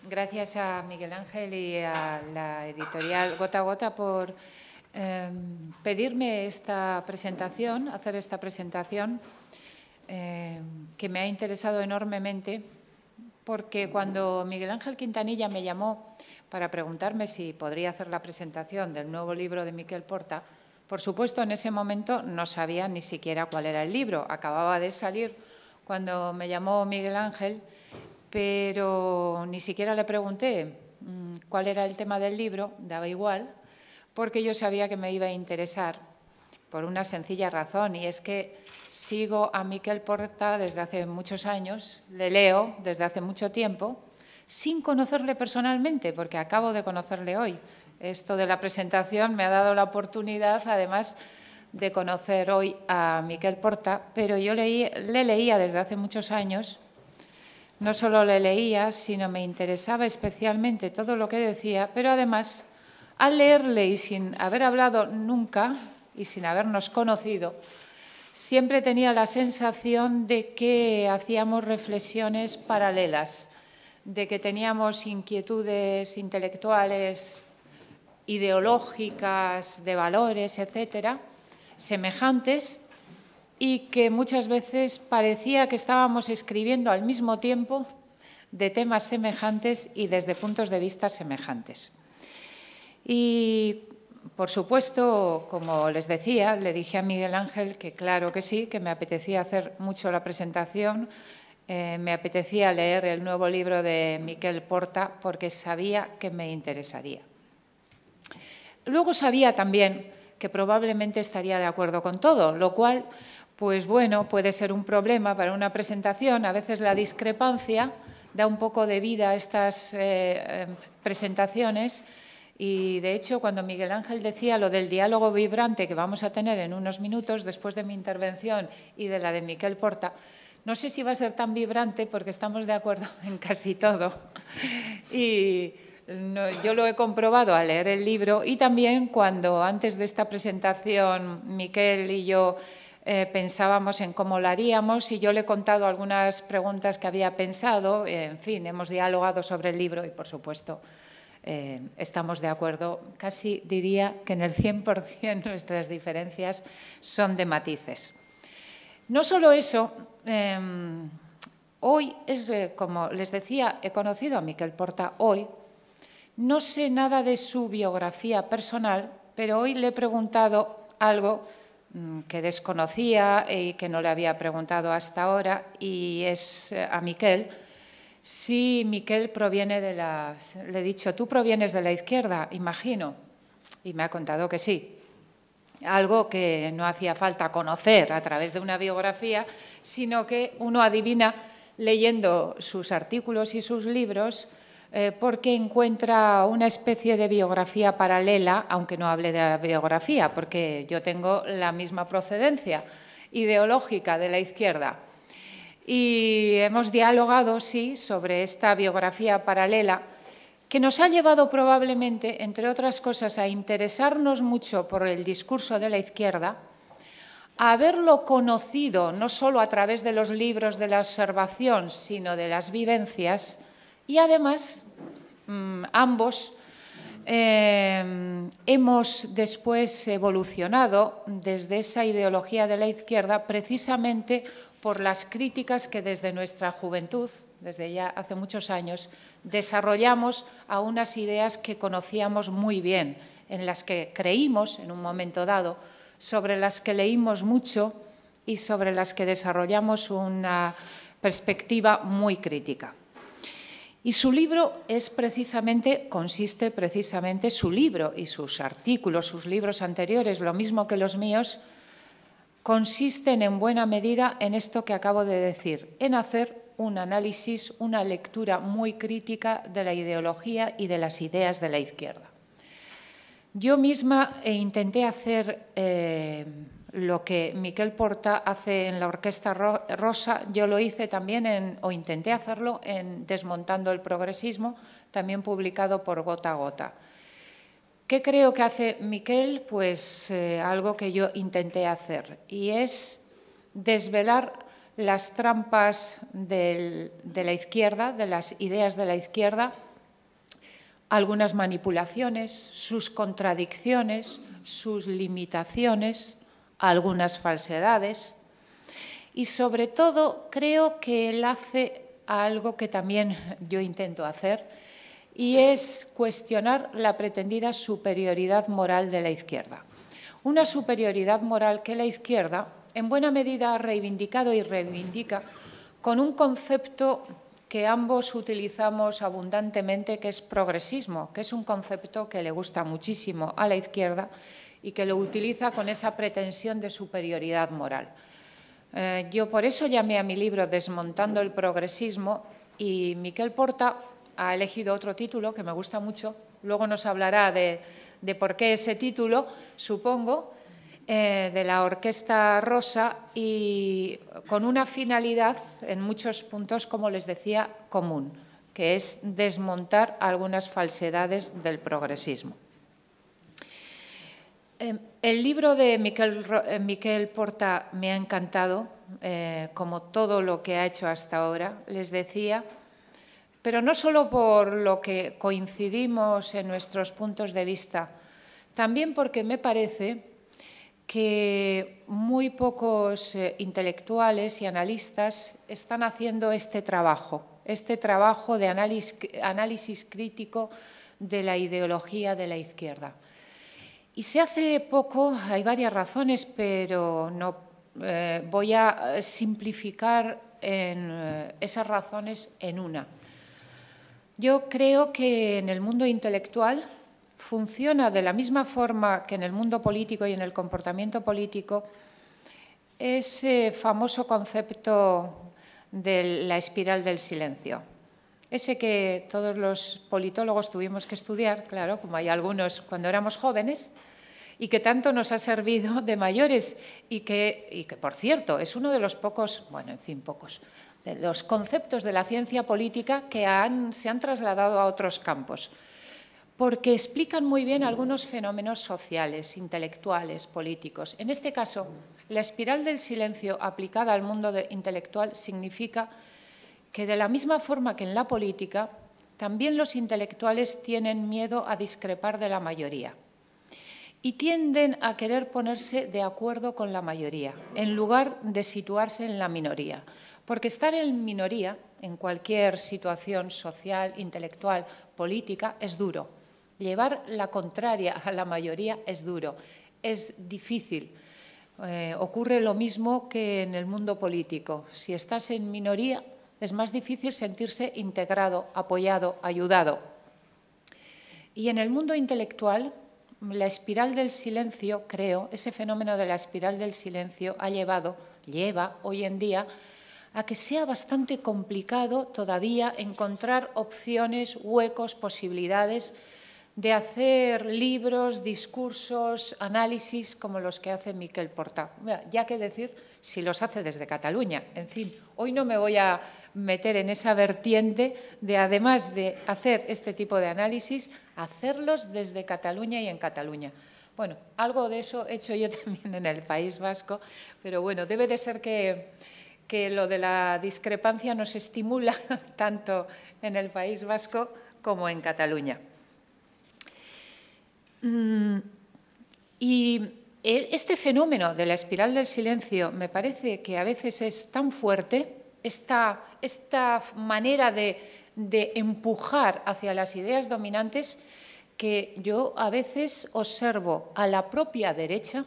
Gracias a Miguel Ángel y a la editorial Gota a Gota por pedirme esta presentación, hacer esta presentación, que me ha interesado enormemente, porque cuando Miguel Ángel Quintanilla me llamó para preguntarme si podría hacer la presentación del nuevo libro de Miquel Porta, por supuesto, en ese momento no sabía ni siquiera cuál era el libro. Acababa de salir cuando me llamó Miguel Ángel, pero ni siquiera le pregunté cuál era el tema del libro, daba igual, porque yo sabía que me iba a interesar por una sencilla razón, y es que sigo a Miquel Porta desde hace muchos años, le leo desde hace mucho tiempo, sin conocerle personalmente, porque acabo de conocerle hoy. Esto de la presentación me ha dado la oportunidad, además, de conocer hoy a Miquel Porta, pero yo le leía desde hace muchos años. No solo le leía, sino me interesaba especialmente todo lo que decía, pero además, al leerle y sin haber hablado nunca y sin habernos conocido, siempre tenía la sensación de que hacíamos reflexiones paralelas, de que teníamos inquietudes intelectuales, ideológicas, de valores, etcétera, semejantes, y que muchas veces parecía que estábamos escribiendo al mismo tiempo de temas semejantes y desde puntos de vista semejantes. Y, por supuesto, como les decía, le dije a Miguel Ángel que claro que sí, que me apetecía hacer mucho la presentación, me apetecía leer el nuevo libro de Miquel Porta porque sabía que me interesaría. Luego sabía también que probablemente estaría de acuerdo con todo, lo cual, pues bueno, puede ser un problema para una presentación. A veces la discrepancia da un poco de vida a estas presentaciones, y de hecho cuando Miguel Ángel decía lo del diálogo vibrante que vamos a tener en unos minutos después de mi intervención y de la de Miquel Porta, no sé si va a ser tan vibrante porque estamos de acuerdo en casi todo. Y yo lo he comprobado al leer el libro, y también cuando antes de esta presentación Miquel y yo pensábamos en cómo lo haríamos, y yo le he contado algunas preguntas que había pensado. En fin, hemos dialogado sobre el libro y, por supuesto, estamos de acuerdo. Casi diría que en el 100% nuestras diferencias son de matices. No solo eso, hoy, como les decía, he conocido a Miquel Porta hoy. No sé nada de su biografía personal, pero hoy le he preguntado algo que desconocía y que no le había preguntado hasta ahora, y es a Miquel si Miquel proviene de la... Le he dicho, ¿tú provienes de la izquierda? Imagino. Y me ha contado que sí. Algo que no hacía falta conocer a través de una biografía, sino que uno adivina leyendo sus artículos y sus libros, porque encuentra una especie de biografía paralela, aunque no hable de la biografía, porque yo tengo la misma procedencia ideológica de la izquierda. Y hemos dialogado, sí, sobre esta biografía paralela, que nos ha llevado probablemente, entre otras cosas, a interesarnos mucho por el discurso de la izquierda, a haberlo conocido no solo a través de los libros de la observación, sino de las vivencias, y además ambos hemos después evolucionado desde esa ideología de la izquierda precisamente por las críticas que desde nuestra juventud, desde ya hace muchos años, desarrollamos a unas ideas que conocíamos muy bien, en las que creímos en un momento dado, sobre las que leímos mucho y sobre las que desarrollamos una perspectiva muy crítica. Y su libro consiste precisamente, su libro y sus artículos, sus libros anteriores, lo mismo que los míos, consisten en buena medida en esto que acabo de decir, en hacer un análisis, una lectura muy crítica de la ideología y de las ideas de la izquierda. Yo misma intenté hacer lo que Miquel Porta hace en la Orquesta Rosa. Yo lo hice también, o intenté hacerlo, en Desmontando el progresismo, también publicado por Gota a Gota. ¿Qué creo que hace Miquel? Pues algo que yo intenté hacer, y es desvelar las trampas de la izquierda, de las ideas de la izquierda, algunas manipulaciones, sus contradicciones, sus limitaciones, algunas falsedades y, sobre todo, creo que él hace algo que también yo intento hacer y es cuestionar la pretendida superioridad moral de la izquierda. Una superioridad moral que la izquierda, en buena medida, ha reivindicado y reivindica con un concepto que ambos utilizamos abundantemente, que es progresismo, que es un concepto que le gusta muchísimo a la izquierda y que lo utiliza con esa pretensión de superioridad moral. Yo por eso llamé a mi libro Desmontando el progresismo y Miquel Porta ha elegido otro título que me gusta mucho. Luego nos hablará de por qué ese título, supongo, de la Orquesta Rosa y con una finalidad en muchos puntos, como les decía, común, que es desmontar algunas falsedades del progresismo. El libro de Miquel Porta me ha encantado, como todo lo que ha hecho hasta ahora, les decía, pero no solo por lo que coincidimos en nuestros puntos de vista, también porque me parece que muy pocos intelectuales y analistas están haciendo este trabajo de análisis crítico de la ideología de la izquierda. Y se hace poco, hay varias razones, pero no voy a simplificar esas razones en una. Yo creo que en el mundo intelectual funciona de la misma forma que en el mundo político y en el comportamiento político ese famoso concepto de la espiral del silencio. Ese que todos los politólogos tuvimos que estudiar, claro, como hay algunos cuando éramos jóvenes, y que tanto nos ha servido de mayores y que, por cierto, es uno de los pocos, bueno, en fin, pocos, de los conceptos de la ciencia política que se han trasladado a otros campos, porque explican muy bien algunos fenómenos sociales, intelectuales, políticos. En este caso, la espiral del silencio aplicada al mundo intelectual significa que de la misma forma que en la política, también los intelectuales tienen miedo a discrepar de la mayoría y tienden a querer ponerse de acuerdo con la mayoría, en lugar de situarse en la minoría. Porque estar en minoría, en cualquier situación social, intelectual, política, es duro. Llevar la contraria a la mayoría es duro, es difícil. Ocurre lo mismo que en el mundo político. Si estás en minoría, es más difícil sentirse integrado, apoyado, ayudado. Y en el mundo intelectual, la espiral del silencio, creo, ese fenómeno de la espiral del silencio lleva hoy en día a que sea bastante complicado todavía encontrar opciones, huecos, posibilidades de hacer libros, discursos, análisis como los que hace Miquel Porta. Ya que decir si los hace desde Cataluña. En fin, hoy no me voy a meter en esa vertiente de, además de hacer este tipo de análisis, hacerlos desde Cataluña y en Cataluña. Bueno, algo de eso he hecho yo también en el País Vasco, pero bueno, debe de ser que lo de la discrepancia nos estimula tanto en el País Vasco como en Cataluña. Y este fenómeno de la espiral del silencio me parece que a veces es tan fuerte, esta manera de empujar hacia las ideas dominantes, que yo a veces observo a la propia derecha,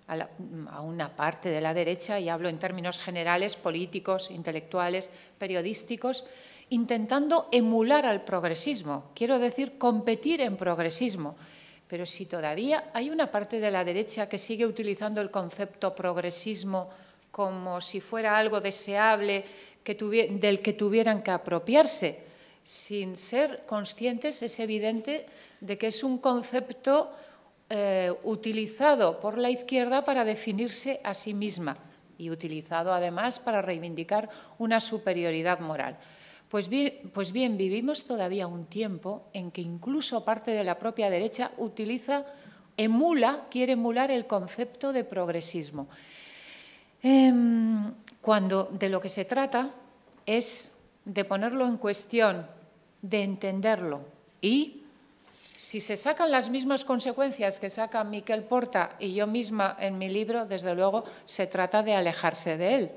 a una parte de la derecha, y hablo en términos generales, políticos, intelectuales, periodísticos, intentando emular al progresismo, quiero decir, competir en progresismo. Pero si todavía hay una parte de la derecha que sigue utilizando el concepto progresismo como si fuera algo deseable del que tuvieran que apropiarse, sin ser conscientes, es evidente de que es un concepto utilizado por la izquierda para definirse a sí misma y utilizado además para reivindicar una superioridad moral. Pues bien, vivimos todavía un tiempo en que incluso parte de la propia derecha quiere emular el concepto de progresismo. Cuando de lo que se trata es de ponerlo en cuestión, de entenderlo y Si se sacan las mismas consecuencias que saca Miquel Porta y yo misma en mi libro, desde luego se trata de alejarse de él.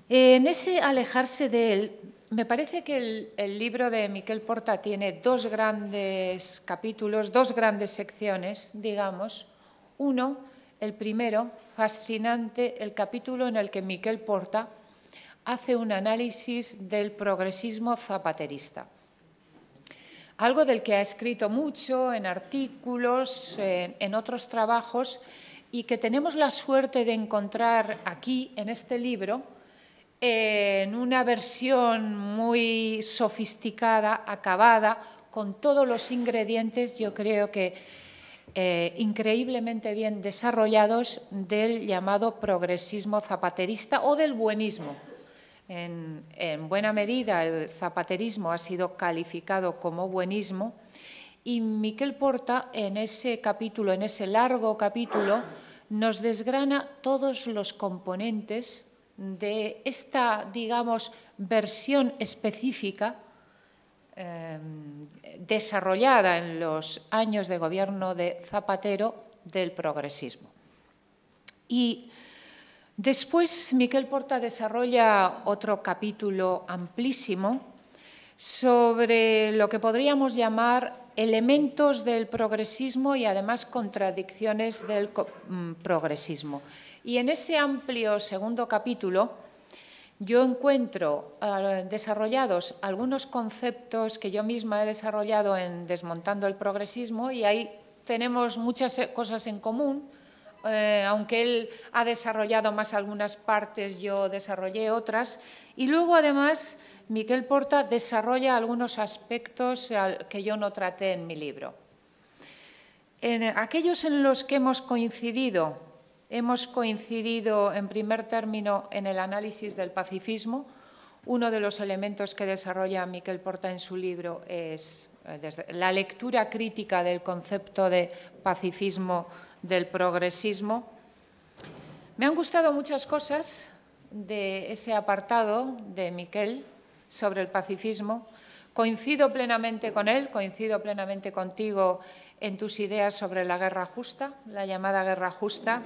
En ese alejarse de él, me parece que el libro de Miquel Porta tiene dos grandes capítulos, dos grandes secciones, digamos. Uno, el primero, fascinante, el capítulo en el que Miquel Porta hace un análisis del progresismo zapaterista. Algo del que ha escrito mucho en artículos, en otros trabajos, y que tenemos la suerte de encontrar aquí, en este libro, en una versión muy sofisticada, acabada, con todos los ingredientes, yo creo que increíblemente bien desarrollados, del llamado progresismo zapaterista o del buenismo. En buena medida el zapaterismo ha sido calificado como buenismo y Miquel Porta en ese capítulo, en ese largo capítulo, nos desgrana todos los componentes de esta, digamos, versión específica desarrollada en los años de gobierno de Zapatero del progresismo. Y después Miquel Porta desarrolla otro capítulo amplísimo sobre lo que podríamos llamar elementos del progresismo y además contradicciones del progresismo. Y en ese amplio segundo capítulo yo encuentro desarrollados algunos conceptos que yo misma he desarrollado en Desmontando el progresismo y ahí tenemos muchas cosas en común. Aunque él ha desarrollado más algunas partes, yo desarrollé otras. Y luego, además, Miquel Porta desarrolla algunos aspectos que yo no traté en mi libro. En aquellos en los que hemos coincidido en primer término en el análisis del pacifismo. Uno de los elementos que desarrolla Miquel Porta en su libro es la lectura crítica del concepto de pacifismo del progresismo. Me han gustado muchas cosas de ese apartado de Miquel sobre el pacifismo. Coincido plenamente con él, coincido plenamente contigo en tus ideas sobre la guerra justa, la llamada guerra justa.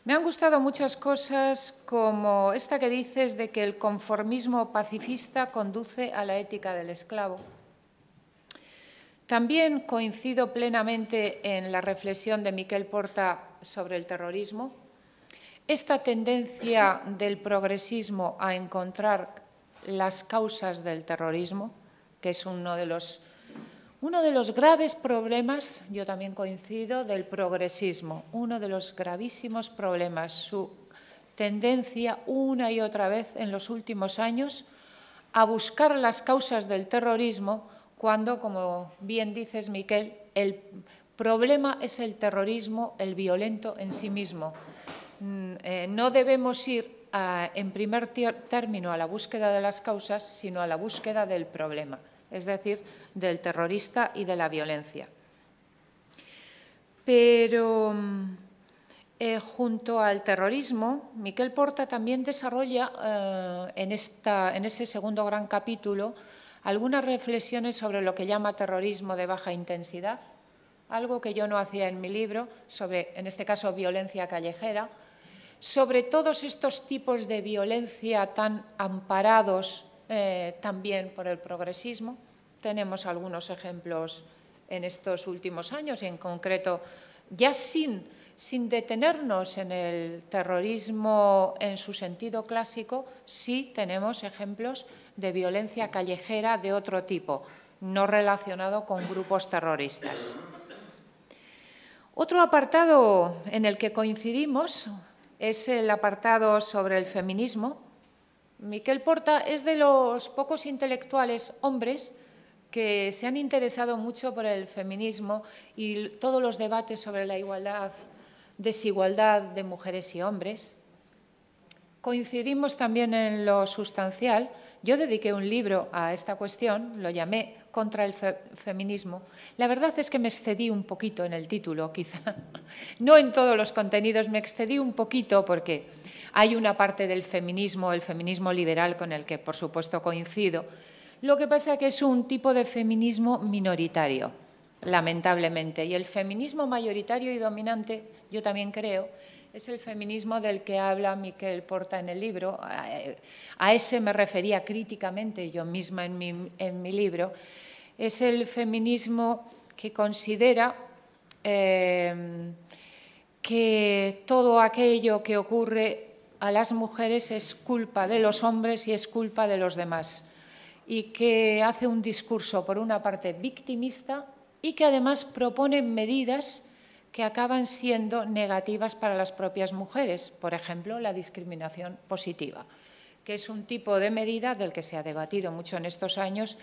Me han gustado muchas cosas como esta que dices de que el conformismo pacifista conduce a la ética del esclavo. También coincido plenamente en la reflexión de Miquel Porta sobre el terrorismo. Esta tendencia del progresismo a encontrar las causas del terrorismo, que es uno de los graves problemas, yo también coincido, del progresismo, uno de los gravísimos problemas, su tendencia una y otra vez en los últimos años a buscar las causas del terrorismo cuando, como bien dices, Miquel, el problema es el terrorismo, el violento en sí mismo. No debemos ir en primer término a la búsqueda de las causas, sino a la búsqueda del problema, es decir, del terrorista y de la violencia. Pero junto al terrorismo, Miquel Porta también desarrolla en ese segundo gran capítulo algunas reflexiones sobre lo que llama terrorismo de baja intensidad, algo que yo no hacía en mi libro, sobre, en este caso, violencia callejera, sobre todos estos tipos de violencia tan amparados también por el progresismo. Tenemos algunos ejemplos en estos últimos años y en concreto, ya sin detenernos en el terrorismo en su sentido clásico, sí tenemos ejemplos de violencia callejera de otro tipo, no relacionado con grupos terroristas. Otro apartado en el que coincidimos es el apartado sobre el feminismo. Miquel Porta es de los pocos intelectuales hombres que se han interesado mucho por el feminismo y todos los debates sobre la igualdad, desigualdad de mujeres y hombres. Coincidimos también en lo sustancial. Yo dediqué un libro a esta cuestión, lo llamé Contra el feminismo. La verdad es que me excedí un poquito en el título, quizá. No en todos los contenidos, me excedí un poquito porque hay una parte del feminismo, el feminismo liberal, con el que por supuesto coincido. Lo que pasa es que es un tipo de feminismo minoritario, lamentablemente. Y el feminismo mayoritario y dominante, yo también creo, es el feminismo del que habla Miquel Porta en el libro. A ese me refería críticamente yo misma en mi libro. Es el feminismo que considera que todo aquello que ocurre a las mujeres es culpa de los hombres y es culpa de los demás. Y que hace un discurso, por una parte, victimista y que además propone medidas que acaban siendo negativas para las propias mujeres. Por ejemplo, la discriminación positiva, que es un tipo de medida del que se ha debatido mucho en estos años.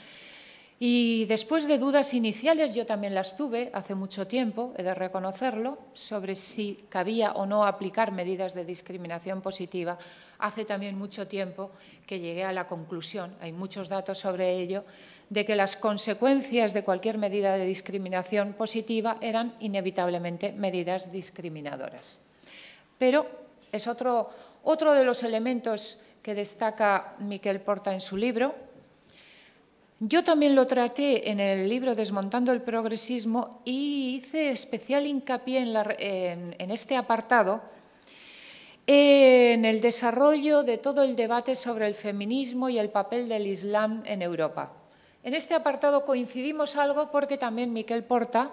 Y después de dudas iniciales, yo también las tuve hace mucho tiempo, he de reconocerlo, sobre si cabía o no aplicar medidas de discriminación positiva. Hace también mucho tiempo que llegué a la conclusión, hay muchos datos sobre ello, de que las consecuencias de cualquier medida de discriminación positiva eran inevitablemente medidas discriminadoras. Pero es otro de los elementos que destaca Miquel Porta en su libro. Yo también lo traté en el libro Desmontando el progresismo y hice especial hincapié en este apartado en el desarrollo de todo el debate sobre el feminismo y el papel del Islam en Europa. En este apartado coincidimos algo porque también Miquel Porta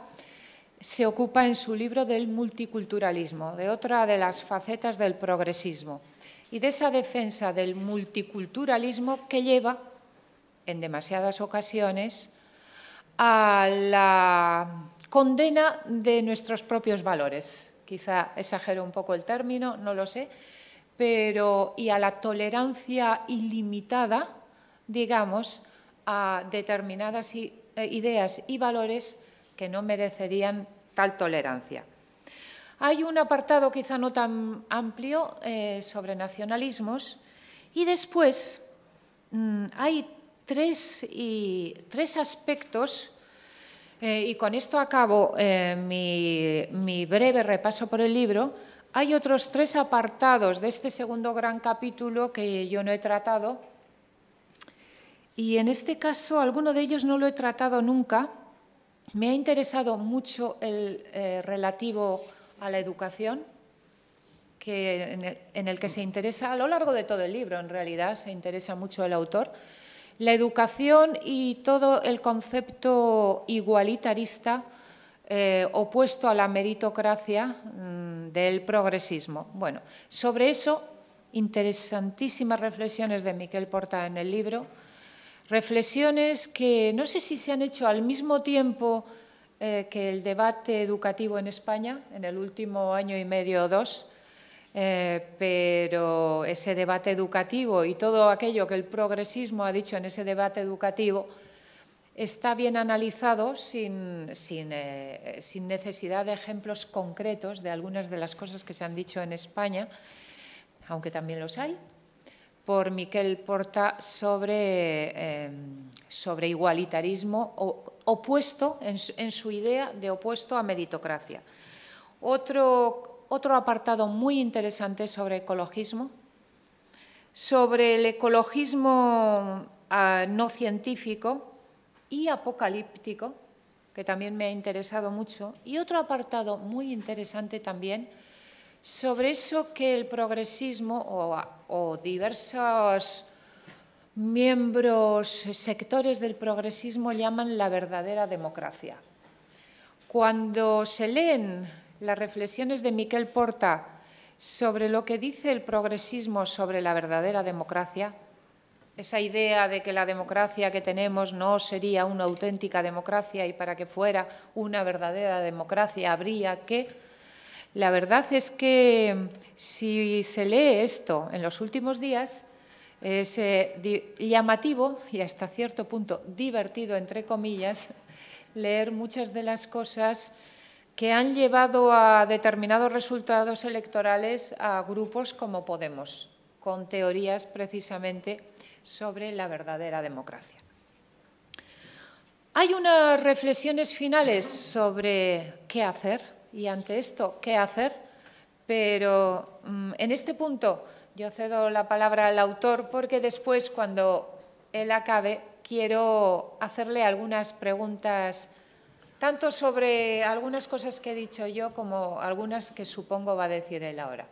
se ocupa en su libro del multiculturalismo, de otra de las facetas del progresismo y de esa defensa del multiculturalismo que lleva en demasiadas ocasiones a la condena de nuestros propios valores. Quizá exagero un poco el término, no lo sé, y a la tolerancia ilimitada, digamos, a determinadas ideas y valores que no merecerían tal tolerancia. Hay un apartado quizá no tan amplio sobre nacionalismos y después hay tres aspectos, y con esto acabo mi breve repaso por el libro. Hay otros tres apartados de este segundo gran capítulo que yo no he tratado y en este caso alguno de ellos no lo he tratado nunca. Me ha interesado mucho el relativo a la educación, en el que se interesa a lo largo de todo el libro, en realidad se interesa mucho el autor. La educación y todo el concepto igualitarista opuesto a la meritocracia del progresismo. Bueno, sobre eso, interesantísimas reflexiones de Miquel Porta en el libro, reflexiones que no sé si se han hecho al mismo tiempo que el debate educativo en España, en el último año y medio o dos, pero ese debate educativo y todo aquello que el progresismo ha dicho en ese debate educativo está bien analizado sin necesidad de ejemplos concretos de algunas de las cosas que se han dicho en España, aunque también los hay, por Miquel Porta sobre igualitarismo opuesto en su idea de opuesto a meritocracia. Otro apartado muy interesante sobre ecologismo, sobre el ecologismo no científico y apocalíptico, que también me ha interesado mucho, y otro apartado muy interesante también sobre eso que el progresismo o diversos miembros, sectores del progresismo llaman la verdadera democracia. Cuando se leen las reflexiones de Miquel Porta sobre lo que dice el progresismo sobre la verdadera democracia, esa idea de que la democracia que tenemos no sería una auténtica democracia y para que fuera una verdadera democracia habría que... La verdad es que si se lee esto en los últimos días, es llamativo y hasta cierto punto divertido, entre comillas, leer muchas de las cosas que han llevado a determinados resultados electorales a grupos como Podemos, con teorías precisamente sobre la verdadera democracia. Hay unas reflexiones finales sobre qué hacer y ante esto qué hacer, pero en este punto yo cedo la palabra al autor porque después, cuando él acabe, quiero hacerle algunas preguntas, tanto sobre algunas cosas que he dicho yo como algunas que supongo va a decir él ahora.